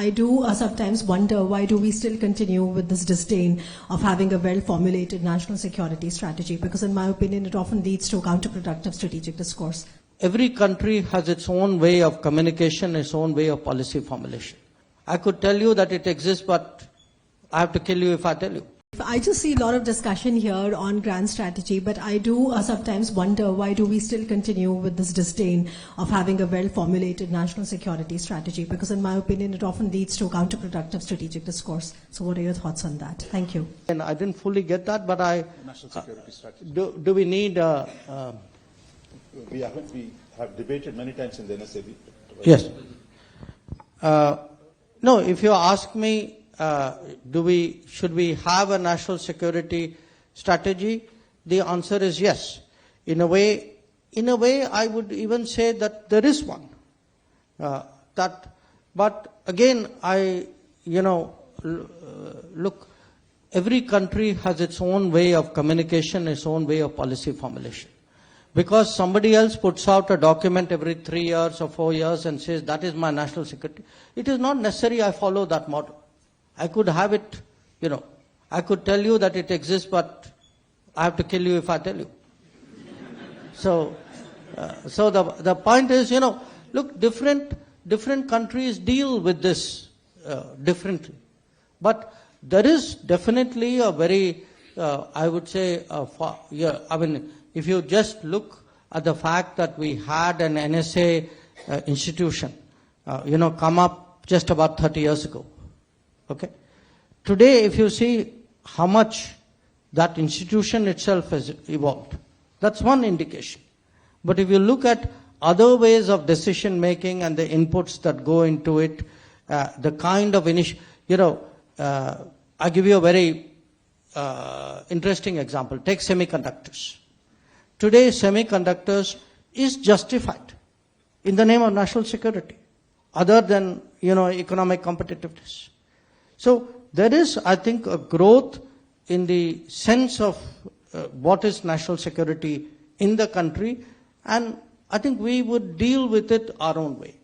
I do sometimes wonder, why do we still continue with this disdain of having a well-formulated national security strategy? Because in my opinion, it often leads to counterproductive strategic discourse. Every country has its own way of communication, its own way of policy formulation. I could tell you that it exists, but I have to kill you if I tell you. I just see a lot of discussion here on grand strategy, but I do sometimes wonder, why do we still continue with this disdain of having a well-formulated national security strategy? Because in my opinion, it often leads to counterproductive strategic discourse. So what are your thoughts on that? Thank you. And I didn't fully get that, but national security strategy. Do we need... We have debated many times in the NSAB. Yes. No, if you ask me, should we have a national security strategy? The answer is yes. In a way, I would even say that there is one. But again, look, every country has its own way of communication, its own way of policy formulation. Because somebody else puts out a document every 3 years or 4 years and says, that is my national security, it is not necessary I follow that model. I could have it, I could tell you that it exists, but I have to kill you if I tell you. So the point is, look, different countries deal with this differently. But there is definitely a very, I would say, if you just look at the fact that we had an NSA institution, come up just about 30 years ago. Okay. Today, if you see how much that institution itself has evolved, that's one indication. But if you look at other ways of decision making and the inputs that go into it, the kind of I give you a very interesting example. Take semiconductors. Today, semiconductors is justified in the name of national security, other than economic competitiveness. So there is, I think, a growth in the sense of what is national security in the country, and I think we would deal with it our own way.